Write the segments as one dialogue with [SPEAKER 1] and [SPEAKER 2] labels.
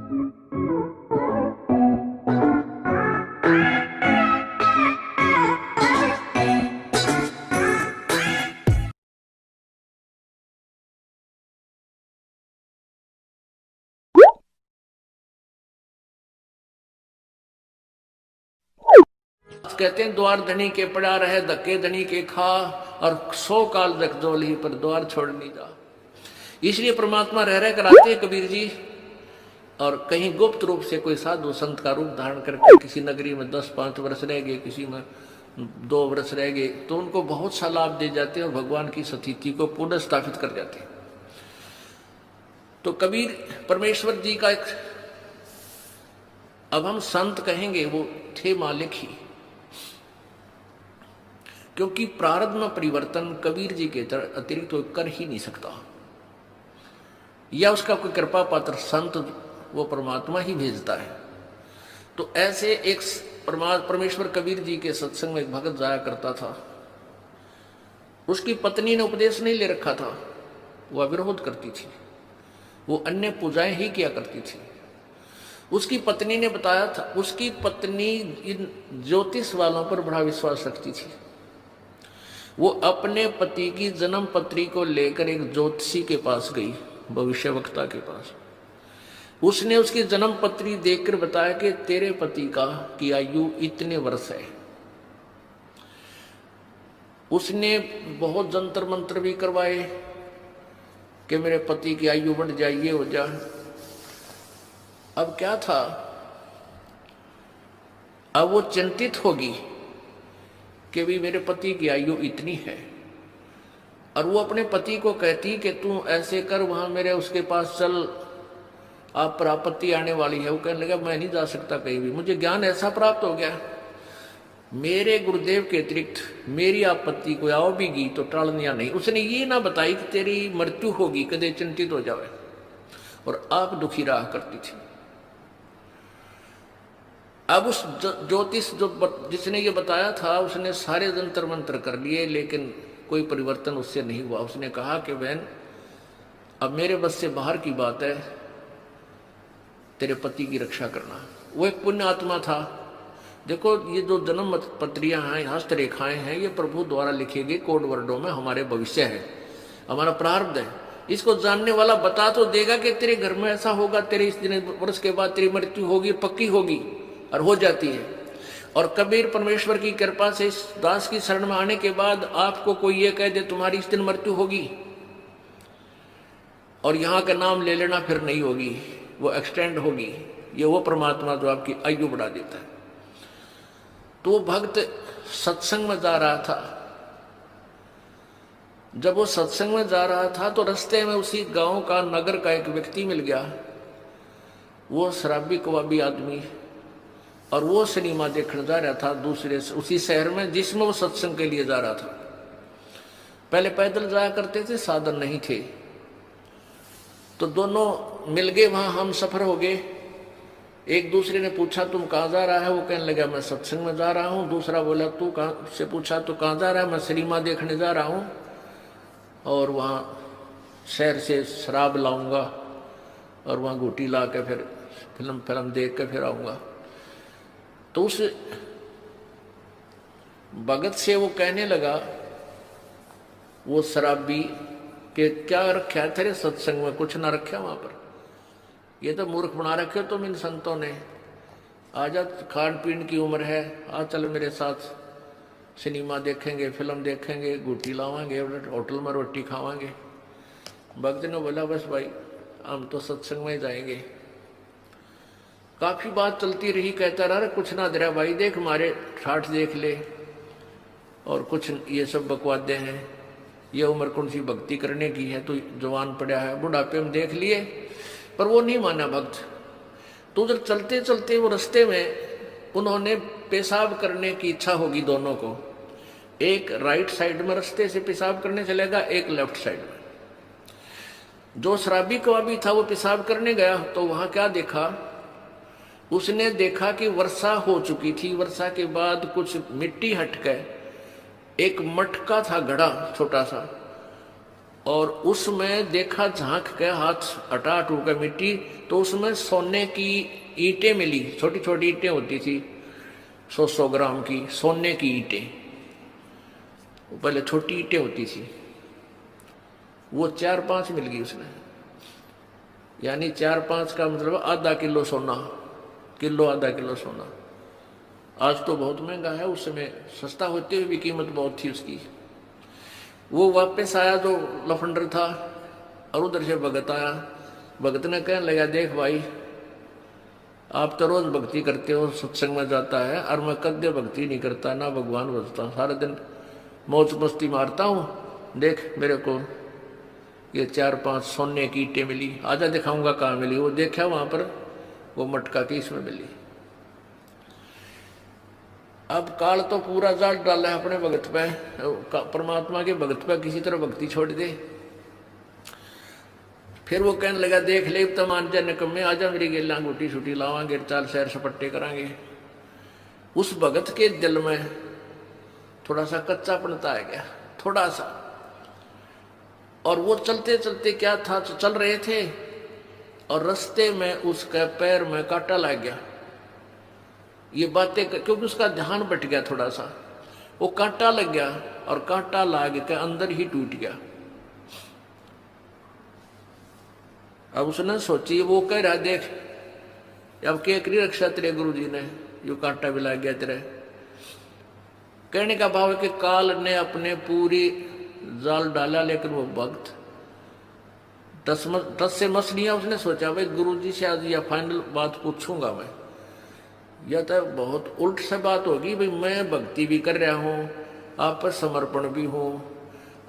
[SPEAKER 1] कहते हैं द्वार धनी के पड़ा रहे, धक्के धनी के खा, और 100 काल रख जोली पर द्वार छोड़ नहीं जा। इसलिए परमात्मा रह रहे कराते हैं कबीर जी। और कहीं गुप्त रूप से कोई साधु संत का रूप धारण करके किसी नगरी में 10-5 वर्ष रह गए, किसी में 2 वर्ष रह गए, तो उनको बहुत सा लाभ दे जाते हैं और भगवान की स्थिति को पुनः स्थापित कर जाते हैं। तो कबीर परमेश्वर जी का एक, अब हम संत कहेंगे, वो थे मालिक ही, क्योंकि प्रारब्ध में परिवर्तन कबीर जी के अतिरिक्त कोई कर ही नहीं सकता, या उसका कोई कृपा पात्र संत वो परमात्मा ही भेजता है। तो ऐसे एक परमेश्वर कबीर जी के सत्संग में एक भगत जाया करता था। उसकी पत्नी ने उपदेश नहीं ले रखा था, वह विरोध करती थी, वो अन्य पूजाएं ही किया करती थी। उसकी पत्नी ने बताया था, उसकी पत्नी इन ज्योतिष वालों पर बड़ा विश्वास रखती थी। वो अपने पति की जन्म पत्री को लेकर एक ज्योतिषी के पास गई, भविष्यवक्ता के पास। उसने उसकी जन्म पत्री देखकर बताया कि तेरे पति की आयु इतने वर्ष है। उसने बहुत जंतर मंत्र भी करवाए कि मेरे पति की आयु बढ़ जाए, ये हो जाए। अब क्या था, अब वो चिंतित होगी कि भी मेरे पति की आयु इतनी है, और वो अपने पति को कहती कि तू ऐसे कर, वहां मेरे उसके पास चल, आप पर आपत्ति आने वाली है। वो कहने लगा मैं नहीं जा सकता कहीं भी, मुझे ज्ञान ऐसा प्राप्त हो गया, मेरे गुरुदेव के अतिरिक्त मेरी आपत्ति को आओ भी गी तो टालनिया नहीं। उसने ये ना बताई कि तेरी मृत्यु होगी, कदे चिंतित हो जावे, और आप दुखी रहा करती थी। अब उस ज्योतिष जिसने ये बताया था, उसने सारे जंतर मंत्र कर लिए, लेकिन कोई परिवर्तन उससे नहीं हुआ। उसने कहा कि बहन अब मेरे बस से बाहर की बात है, तेरे पति की रक्षा करना। वो एक पुण्य आत्मा था। देखो ये जो जन्म पत्रियां हैं, हस्तरेखाएं हैं, ये प्रभु द्वारा लिखे गए कोड वर्डों में हमारे भविष्य है, हमारा प्रारब्ध है। इसको जानने वाला बता तो देगा कि तेरे घर में ऐसा होगा, तेरे इस दिन वर्ष के बाद तेरी मृत्यु होगी, पक्की होगी, और हो जाती है। और कबीर परमेश्वर की कृपा से इस दास की शरण में आने के बाद आपको कोई ये कह दे तुम्हारी इस दिन मृत्यु होगी, और यहां का नाम ले लेना, फिर नहीं होगी, वो एक्सटेंड होगी। ये वो परमात्मा जो आपकी आयु बढ़ा देता है। तो वो भक्त सत्संग में जा रहा था। जब वो सत्संग में जा रहा था तो रास्ते में उसी गांव का, नगर का एक व्यक्ति मिल गया। वो शराबी कबाबी आदमी, और वो सिनेमा देखने जा रहा था दूसरे उसी शहर में जिसमें वो सत्संग के लिए जा रहा था। पहले पैदल जाया करते थे, साधन नहीं थे, तो दोनों मिल गए, वहां हम सफर हो गए। एक दूसरे ने पूछा तुम कहाँ जा रहा है, वो कहने लगा मैं सत्संग में जा रहा हूँ। दूसरा बोला तू कहाँ से, पूछा तो कहाँ जा रहा है, मैं सिनेमा देखने जा रहा हूँ, और वहाँ शहर से शराब लाऊंगा, और वहाँ घूटी ला के फिर फिल्म देख के फिर आऊंगा। तो उस भगत से वो कहने लगा, वो शराबी, कि क्या रखा है तेरे सत्संग में, कुछ ना रखा वहां पर, ये तो मूर्ख बना रखे तुम इन संतों ने। आजा, खान पीन की उम्र है, आ चल मेरे साथ, सिनेमा देखेंगे, फिल्म देखेंगे, गुटी लावांगे, होटल में रोटी खावांगे। भक्त ने बोला बस भाई हम तो सत्संग में जाएंगे। काफी बात चलती रही, कहता रहा कुछ ना दे रहा भाई, देख हमारे ठाठ देख ले, और कुछ ये सब बकवादे हैं, ये उम्र कौन सी भक्ति करने की है, तो जवान पड़ा है, बुढ़ापे में देख लिए। पर वो नहीं माना भक्त। तो उधर चलते चलते वो रास्ते में उन्होंने पेशाब करने की इच्छा होगी दोनों को, एक राइट साइड में रास्ते से पेशाब करने चलेगा, एक लेफ्ट साइड में। जो शराबी कबाबी था वो पेशाब करने गया, तो वहां क्या देखा, उसने देखा कि वर्षा हो चुकी थी। वर्षा के बाद कुछ मिट्टी हट गए, एक मटका था, घड़ा छोटा सा, और उसमें देखा झांक के हाथ हटा हटू के मिट्टी, तो उसमें सोने की ईंटें मिली। छोटी छोटी ईंटें होती थी 100-100 ग्राम की सोने की ईंटें। पहले छोटी ईंटें होती थी, वो 4-5 मिल गई उसमें। यानी 4-5 का मतलब आधा किलो सोना, किलो आधा किलो सोना। आज तो बहुत महंगा है, उस समय सस्ता होते हुए भी कीमत बहुत थी उसकी। वो वापस आया जो लफंडर था, और उधर से भगत आया। भगत ने कहने लगा, देख भाई, आप तो रोज भक्ति करते हो, सत्संग में जाता है, और मैं कद्य भक्ति नहीं करता, ना भगवान भजता, सारा दिन मौज मस्ती मारता हूँ। देख मेरे को ये 4-5 सोने की ईंटें मिली, आजा दिखाऊंगा कहाँ मिली। वो देखा वहां पर, वो मटका की इसमें मिली। अब काल तो पूरा जाट डाला है अपने भगत पे, परमात्मा के भगत पे किसी तरह भक्ति छोड़ दे। फिर वो कहने लगा, देख ले तो मान जा निकम्मे, आजा मेरी गेला गुटी छुटी लावांगे, चाल सैर सपट्टे करांगे। उस भगत के दिल में थोड़ा सा कच्चापनता आ गया, थोड़ा सा। और वो चलते चलते क्या था, चल रहे थे और रास्ते में उसके पैर में कांटा लग गया। ये बातें क्योंकि उसका ध्यान बट गया थोड़ा सा, वो कांटा लग गया और कांटा लाग के अंदर ही टूट गया। अब उसने सोची, वो कह रहा, देख अब क्या करी रक्षा तेरे गुरु जी ने, यो कांटा भी लग गया तेरे। कहने का भाव है कि काल ने अपने पूरी जाल डाला, लेकिन वो भक्त 10 से मछलियां उसने सोचा, भाई गुरु जी से आज या फाइनल बात पूछूंगा मैं, या तो बहुत उल्ट से बात होगी। भाई मैं भक्ति भी कर रहा हूँ, आप पर समर्पण भी हूँ,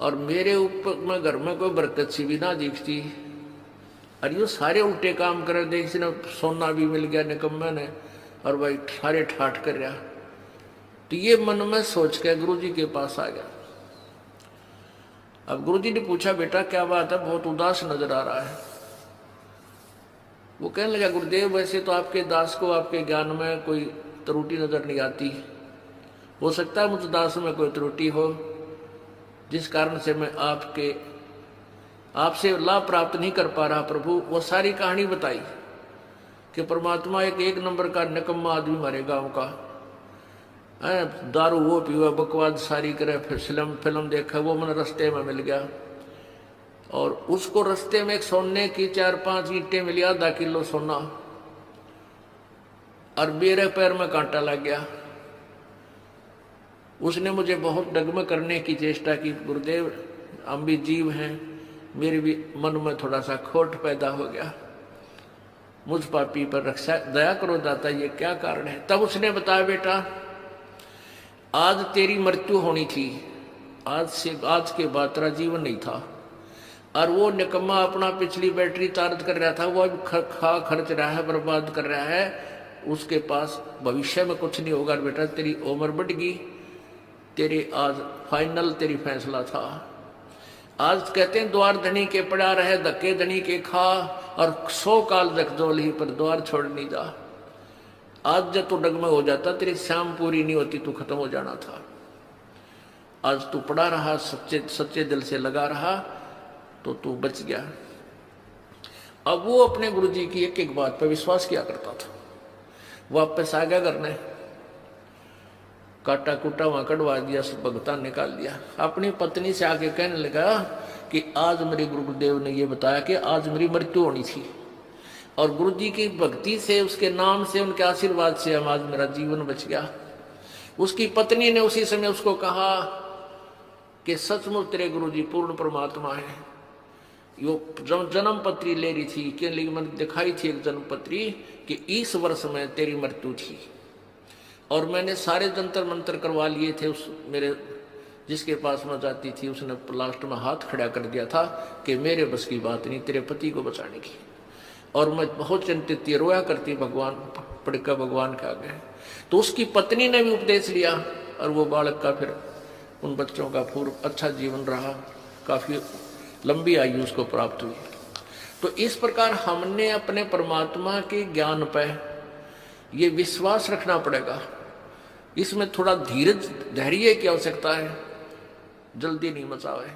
[SPEAKER 1] और मेरे ऊपर मैं घर में कोई बरकत सी भी ना दिखती, और ये सारे उल्टे काम कर दे। किसी ने सोना भी मिल गया निकम्मे ने, और भाई सारे ठाठ कर रहा। तो ये मन में सोच के गुरु जी के पास आ गया। अब गुरु जी ने पूछा, बेटा क्या बात है, बहुत उदास नजर आ रहा है। वो कहने लगा, गुरुदेव वैसे तो आपके दास को आपके ज्ञान में कोई त्रुटि नजर नहीं आती, हो सकता है मुझ दास में कोई त्रुटि हो, जिस कारण से मैं आपसे लाभ प्राप्त नहीं कर पा रहा। प्रभु वो सारी कहानी बताई कि परमात्मा एक नंबर का निकम्मा आदमी हमारे गांव का है, दारू वो पीवा, बकवाद सारी करे, फिर फिल्म देखा, वो मैंने रास्ते में मिल गया। और उसको रास्ते में एक सोने की 4-5 ईंटें मिली, आधा किलो सोना, और मेरे पैर में कांटा लग गया। उसने मुझे बहुत डगमग करने की चेष्टा की, गुरुदेव हम भी जीव हैं, मेरे भी मन में थोड़ा सा खोट पैदा हो गया, मुझ पापी पर रक्षा दया करो दाता, ये क्या कारण है। तब उसने बताया, बेटा आज तेरी मृत्यु होनी थी, आज के बाद तेरा जीवन नहीं था, और वो निकम्मा अपना पिछली बैटरी चार्ज कर रहा था, वो अब खर्च रहा है, बर्बाद कर रहा है, उसके पास भविष्य में कुछ नहीं होगा। बेटा तेरी उम्र बढ़ गई, तेरे आज फाइनल तेरी फैसला था। आज कहते हैं द्वार धनी के पड़ा रहे, धक्के धनी के खा, और 100 काल जग जोल ही पर द्वार छोड़ नहीं जा। आज जब तू डगमग हो जाता, तेरी शाम पूरी नहीं होती, तू खत्म हो जाना था। आज तू पड़ा रहा, सच्चे दिल से लगा रहा, तो तू बच गया। अब वो अपने गुरुजी की एक एक बात पर विश्वास किया करता था। वापस आ गया घर ने, काटा कुटा वहां कटवा दिया, सब भगता निकाल दिया। अपनी पत्नी से आके कहने लगा कि आज मेरे गुरुदेव ने ये बताया कि आज मेरी मृत्यु होनी थी, और गुरुजी की भक्ति से, उसके नाम से, उनके आशीर्वाद से आज मेरा जीवन बच गया। उसकी पत्नी ने उसी समय उसको कहा कि सचमुच तेरे गुरुजी पूर्ण परमात्मा है। यो जन्म पत्री ले रही थी, कि मैंने दिखाई थी एक जन्म पत्री कि इस वर्ष में तेरी मृत्यु थी, और मैंने सारे जंतर मंत्र करवा लिए थे। उस मेरे जिसके पास मैं जाती थी, उसने लास्ट में हाथ खड़ा कर दिया था कि मेरे बस की बात नहीं तेरे पति को बचाने की, और मैं बहुत चिंतित थी, रोया करती भगवान पड़का भगवान के आगे। तो उसकी पत्नी ने भी उपदेश लिया, और वो बालक का फिर उन बच्चों का पूर्व अच्छा जीवन रहा, काफी लंबी आयु उसको प्राप्त हुई। तो इस प्रकार हमने अपने परमात्मा के ज्ञान पर ये विश्वास रखना पड़ेगा। इसमें थोड़ा धीरज, धैर्य की आवश्यकता है, जल्दी नहीं मचावे।